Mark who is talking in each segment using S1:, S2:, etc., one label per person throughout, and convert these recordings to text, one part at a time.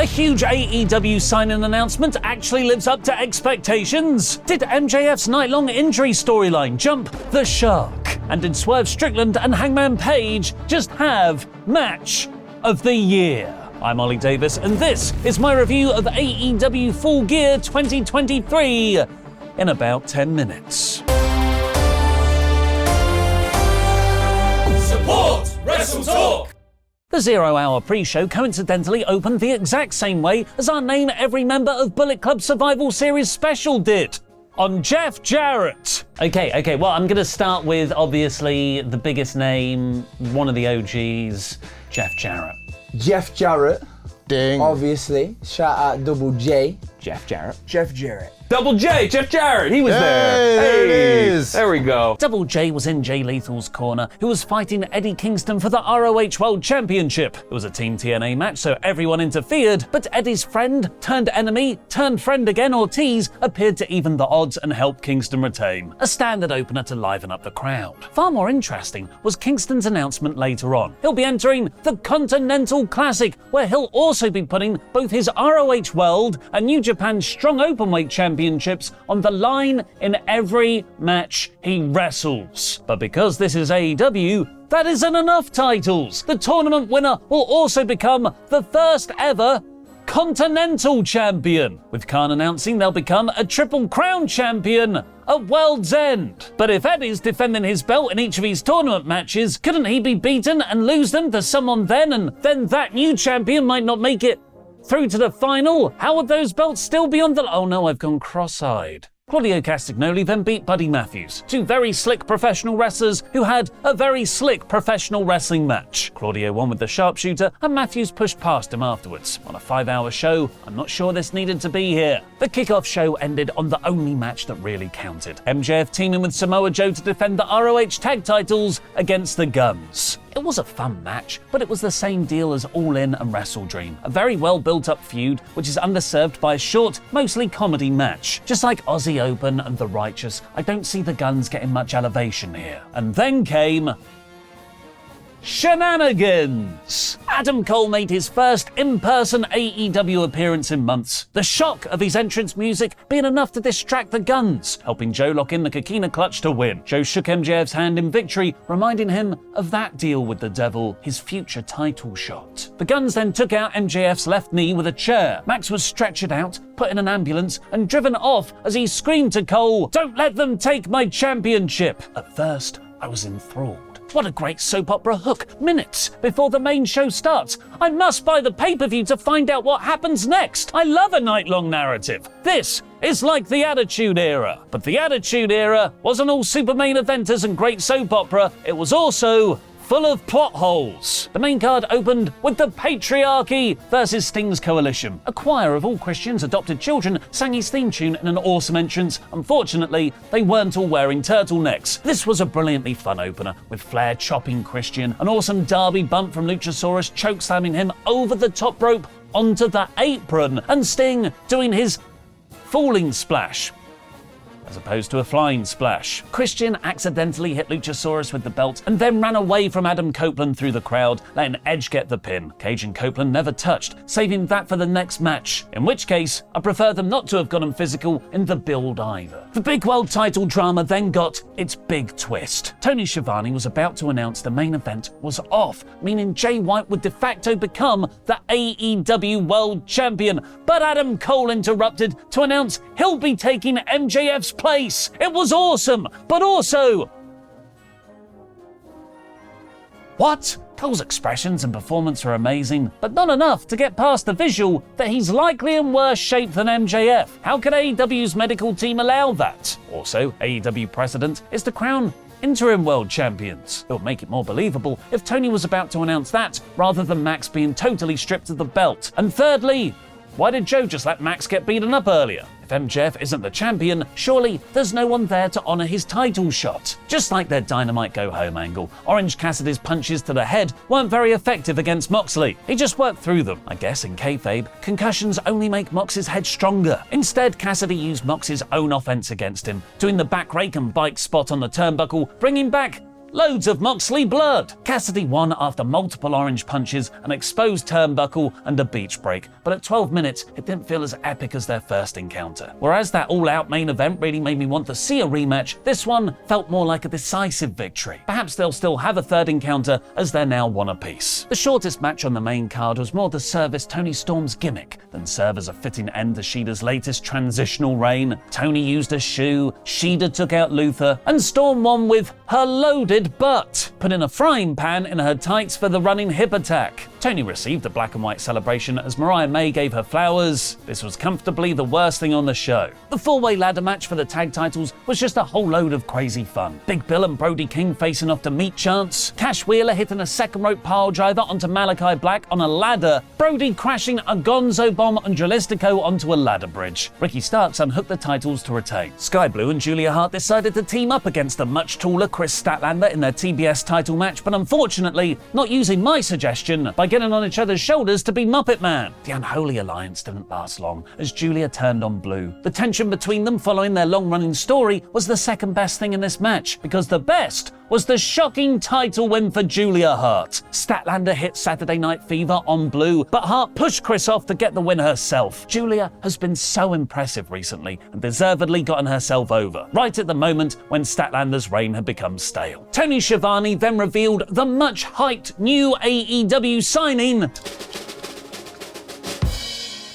S1: huge AEW signing announcement actually lives up to expectations? Did MJF's night-long injury storyline jump the shark? And did Swerve Strickland and Hangman Page just have match of the year? I'm Ollie Davis, and this is my review of AEW Full Gear 2023 in about 10 minutes.
S2: Support WrestleTalk!
S1: The 0 Hour pre-show coincidentally opened the exact same way as our Name Every Member of Bullet Club Survival Series special did, on Jeff Jarrett. Okay, well, I'm gonna start with, obviously, the biggest name, one of the OGs, Jeff Jarrett.
S3: Jeff Jarrett.
S4: Ding.
S3: Obviously. Shout out Double J.
S1: Jeff Jarrett.
S3: Jeff Jarrett.
S2: Double J, Jeff Jarrett, he was there.
S4: There it is.
S2: There we go.
S1: Double J was in Jay Lethal's corner, who was fighting Eddie Kingston for the ROH World Championship. It was a Team TNA match, so everyone interfered, but Eddie's friend, turned enemy, turned friend again, Ortiz, appeared to even the odds and help Kingston retain. A standard opener to liven up the crowd. Far more interesting was Kingston's announcement later on. He'll be entering the Continental Classic, where he'll also be putting both his ROH World and New Japan Strong Openweight Championships on the line in every match he wrestles. But because this is AEW, that isn't enough titles. The tournament winner will also become the first ever Continental Champion, with Khan announcing they'll become a Triple Crown Champion at World's End. But if Eddie's defending his belt in each of his tournament matches, couldn't he be beaten and lose them to someone then, and then that new champion might not make it through to the final? How would those belts still be on the... Oh no, I've gone cross-eyed. Claudio Castagnoli then beat Buddy Matthews, two very slick professional wrestlers who had a very slick professional wrestling match. Claudio won with the sharpshooter, and Matthews pushed past him afterwards. On a 5-hour show, I'm not sure this needed to be here. The kickoff show ended on the only match that really counted. MJF teaming with Samoa Joe to defend the ROH tag titles against the Guns. It was a fun match, but it was the same deal as All In and WrestleDream, a very well built up feud which is underserved by a short, mostly comedy match. Just like Aussie Open and The Righteous, I don't see the Guns getting much elevation here. And then came shenanigans! Adam Cole made his first in-person AEW appearance in months. The shock of his entrance music being enough to distract the Guns, helping Joe lock in the Coquina Clutch to win. Joe shook MJF's hand in victory, reminding him of that deal with the Devil, his future title shot. The Guns then took out MJF's left knee with a chair. Max was stretchered out, put in an ambulance, and driven off as he screamed to Cole, "Don't let them take my championship!" At first, I was enthralled. What a great soap opera hook, minutes before the main show starts. I must buy the pay-per-view to find out what happens next. I love a night-long narrative. This is like the Attitude Era. But the Attitude Era wasn't all super main eventers and great soap opera. It was also full of plot holes. The main card opened with the Patriarchy versus Sting's Coalition. A choir of all Christians' adopted children sang his theme tune in an awesome entrance. Unfortunately, they weren't all wearing turtlenecks. This was a brilliantly fun opener, with Flair chopping Christian, an awesome Derby bump from Luchasaurus chokeslamming him over the top rope onto the apron, and Sting doing his falling splash as opposed to a flying splash. Christian accidentally hit Luchasaurus with the belt and then ran away from Adam Copeland through the crowd, letting Edge get the pin. Cage and Copeland never touched, saving that for the next match, in which case I prefer them not to have gotten physical in the build either. The big world title drama then got its big twist. Tony Schiavone was about to announce the main event was off, meaning Jay White would de facto become the AEW World Champion, but Adam Cole interrupted to announce he'll be taking MJF's place. It was awesome, but also... What? Cole's expressions and performance are amazing, but not enough to get past the visual that he's likely in worse shape than MJF. How could AEW's medical team allow that? Also, AEW precedent is to crown interim world champions. It would make it more believable if Tony was about to announce that, rather than Max being totally stripped of the belt. And thirdly, why did Joe just let Max get beaten up earlier? If MJF isn't the champion, surely there's no one there to honor his title shot. Just like their Dynamite Go Home angle, Orange Cassidy's punches to the head weren't very effective against Moxley. He just worked through them. I guess in kayfabe, concussions only make Mox's head stronger. Instead, Cassidy used Mox's own offense against him, doing the back rake and bike spot on the turnbuckle, bringing back Loads of Moxley blood. Cassidy won after multiple orange punches, an exposed turnbuckle, and a beach break, but at 12 minutes, it didn't feel as epic as their first encounter. Whereas that all-out main event really made me want to see a rematch, this one felt more like a decisive victory. Perhaps they'll still have a third encounter, as they're now one apiece. The shortest match on the main card was more to service Toni Storm's gimmick than serve as a fitting end to Shida's latest transitional reign. Toni used a shoe, Shida took out Luther, and Storm won with her loaded butt, put in a frying pan in her tights for the running hip attack. Toni received a black and white celebration as Mariah May gave her flowers. This was comfortably the worst thing on the show. The four-way ladder match for the tag titles was just a whole load of crazy fun. Big Bill and Brody King facing off to meat chants, Cash Wheeler hitting a second rope pile driver onto Malachi Black on a ladder, Brody crashing a gonzo bomb on Jalistico onto a ladder bridge. Ricky Starks unhooked the titles to retain. Sky Blue and Julia Hart decided to team up against the much taller Chris Statlander in their TBS title match, but unfortunately not using my suggestion by getting on each other's shoulders to be Muppet Man. The unholy alliance didn't last long as Julia turned on Blue. The tension between them following their long-running story was the second best thing in this match, because the best was the shocking title win for Julia Hart. Statlander hit Saturday Night Fever on Blue, but Hart pushed Chris off to get the win herself. Julia has been so impressive recently and deservedly gotten herself over, right at the moment when Statlander's reign had become stale. Tony Schiavone then revealed the much-hyped new AEW signing,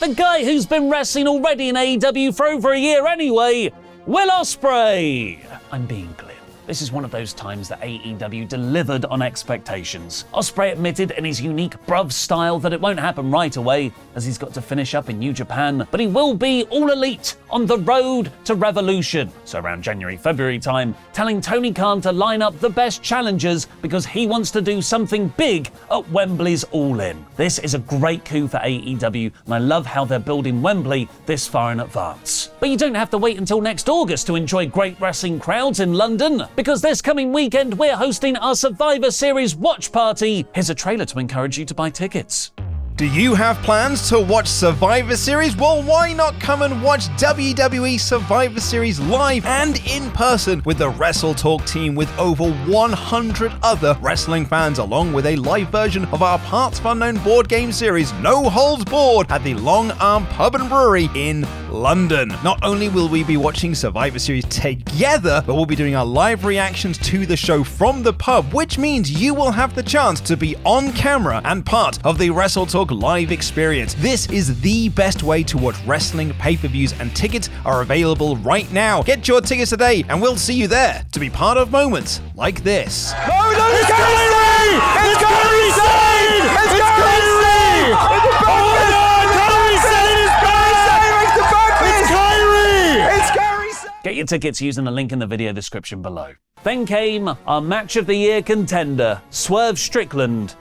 S1: the guy who's been wrestling already in AEW for over a year anyway, Will Ospreay. I'm being clear. This is one of those times that AEW delivered on expectations. Ospreay admitted in his unique bruv style that it won't happen right away, as he's got to finish up in New Japan, but he will be all elite on the road to Revolution. So around January-February time, telling Tony Khan to line up the best challengers because he wants to do something big at Wembley's All In. This is a great coup for AEW, and I love how they're building Wembley this far in advance. But you don't have to wait until next August to enjoy great wrestling crowds in London, because this coming weekend we're hosting our Survivor Series watch party. Here's a trailer to encourage you to buy tickets.
S4: Do you have plans to watch Survivor Series? Well, why not come and watch WWE Survivor Series live and in person with the WrestleTalk team with over 100 other wrestling fans, along with a live version of our Parts of Unknown board game series, No Holds Barred, at the Long Arm Pub and Brewery in London. Not only will we be watching Survivor Series together, but we'll be doing our live reactions to the show from the pub, which means you will have the chance to be on camera and part of the WrestleTalk live experience. This is the best way to watch wrestling pay-per-views, and tickets are available right now. Get your tickets today and we'll see you there to be part of moments like this.
S2: No, it's Kyrie! It's Kyrie Sane! It's Kyrie! Oh my God! Kyrie Sane is back! It's Kyrie! It's Kyrie Sane!
S1: Get your tickets using the link in the video description below. Then came our match of the year contender, Swerve Strickland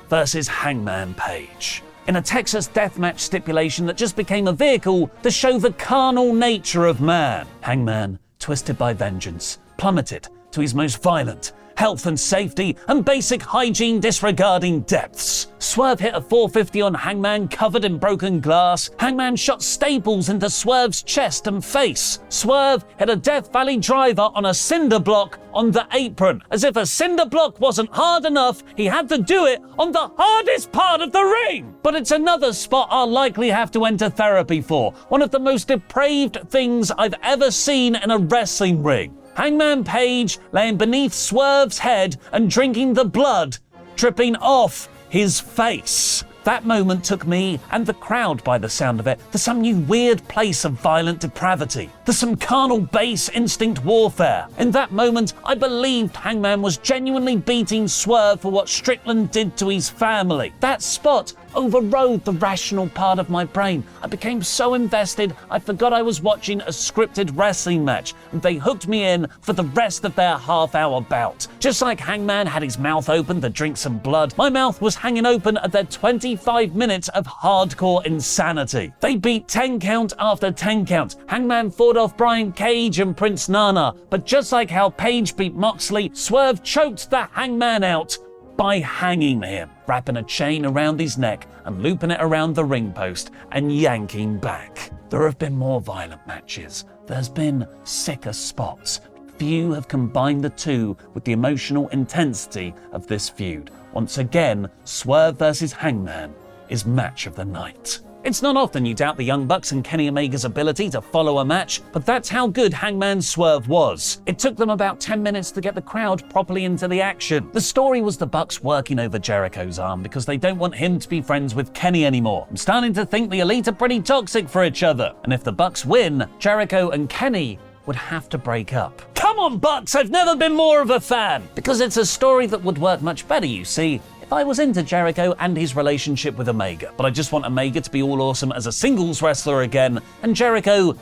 S1: versus Hangman Page, in a Texas deathmatch stipulation that just became a vehicle to show the carnal nature of man. Hangman, twisted by vengeance, plummeted to his most violent, health and safety and basic hygiene disregarding depths. Swerve hit a 450 on Hangman covered in broken glass. Hangman shot staples into Swerve's chest and face. Swerve hit a Death Valley driver on a cinder block on the apron. As if a cinder block wasn't hard enough, he had to do it on the hardest part of the ring. But it's another spot I'll likely have to enter therapy for. One of the most depraved things I've ever seen in a wrestling ring. Hangman Page laying beneath Swerve's head and drinking the blood dripping off his face. That moment took me and the crowd, by the sound of it, to some new weird place of violent depravity, to some carnal base instinct warfare. In that moment, I believed Hangman was genuinely beating Swerve for what Strickland did to his family. That spot overrode the rational part of my brain. I became so invested, I forgot I was watching a scripted wrestling match, and they hooked me in for the rest of their half-hour bout. Just like Hangman had his mouth open to drink some blood, my mouth was hanging open at their 25 minutes of hardcore insanity. They beat 10 count after 10 count. Hangman fought off Brian Cage and Prince Nana, but just like how Page beat Moxley, Swerve choked the Hangman out by hanging him, wrapping a chain around his neck and looping it around the ring post and yanking back. There have been more violent matches. There's been sicker spots. few have combined the two with the emotional intensity of this feud. Once again, Swerve versus Hangman is match of the night. It's not often you doubt the Young Bucks and Kenny Omega's ability to follow a match, but that's how good Hangman's Swerve was. It took them about 10 minutes to get the crowd properly into the action. The story was the Bucks working over Jericho's arm because they don't want him to be friends with Kenny anymore. I'm starting to think the Elite are pretty toxic for each other, and if the Bucks win, Jericho and Kenny would have to break up. Come on, Bucks, I've never been more of a fan! Because it's a story that would work much better, you see, I was into Jericho and his relationship with Omega, but I just want Omega to be all awesome as a singles wrestler again, and Jericho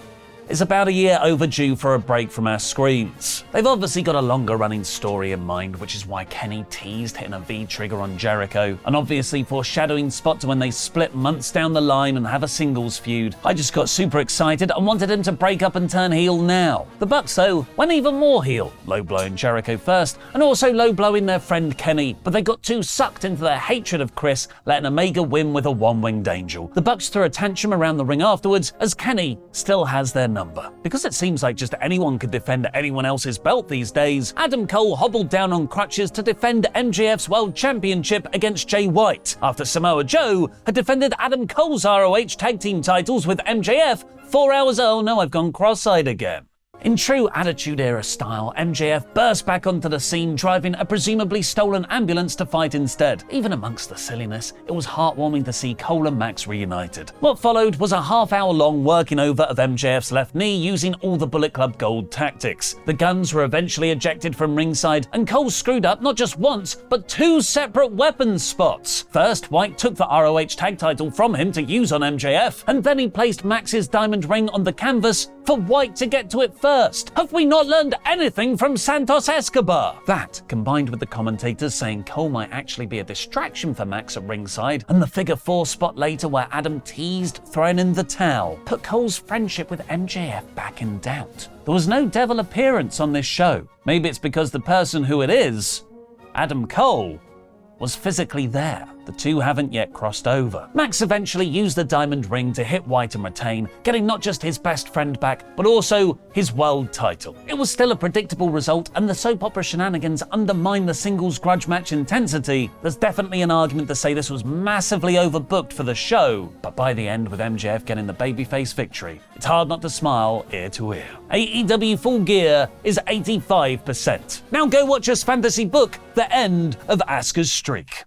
S1: is about a year overdue for a break from our screens. They've obviously got a longer running story in mind, which is why Kenny teased hitting a V-trigger on Jericho, and obviously foreshadowing spot to when they split months down the line and have a singles feud. I just got super excited and wanted him to break up and turn heel now. The Bucks, though, went even more heel, low-blowing Jericho first, and also low-blowing their friend Kenny, but they got too sucked into their hatred of Chris, letting Omega win with a one-winged angel. The Bucks threw a tantrum around the ring afterwards, as Kenny still has their number. Because it seems like just anyone could defend anyone else's belt these days, Adam Cole hobbled down on crutches to defend MJF's World Championship against Jay White, after Samoa Joe had defended Adam Cole's ROH Tag Team titles with MJF 4 hours. Oh no, I've gone cross-eyed again. In true Attitude Era style, MJF burst back onto the scene driving a presumably stolen ambulance to fight instead. Even amongst the silliness, it was heartwarming to see Cole and Max reunited. What followed was a half-hour-long working over of MJF's left knee using all the Bullet Club Gold tactics. The Guns were eventually ejected from ringside, and Cole screwed up not just once, but 2 separate weapons spots. First, White took the ROH tag title from him to use on MJF, and then he placed Max's diamond ring on the canvas for White to get to it first. Have we not learned anything from Santos Escobar? That, combined with the commentators saying Cole might actually be a distraction for Max at ringside, and the figure 4 spot later where Adam teased throwing in the towel, put Cole's friendship with MJF back in doubt. There was no devil appearance on this show. Maybe it's because the person who it is, Adam Cole, was physically there. The two haven't yet crossed over. Max eventually used the diamond ring to hit White and retain, getting not just his best friend back, but also his world title. It was still a predictable result, and the soap opera shenanigans undermined the singles grudge match intensity. There's definitely an argument to say this was massively overbooked for the show, but by the end, with MJF getting the babyface victory, it's hard not to smile ear to ear. AEW Full Gear is 85%. Now go watch us fantasy book The End of Asuka's Streak.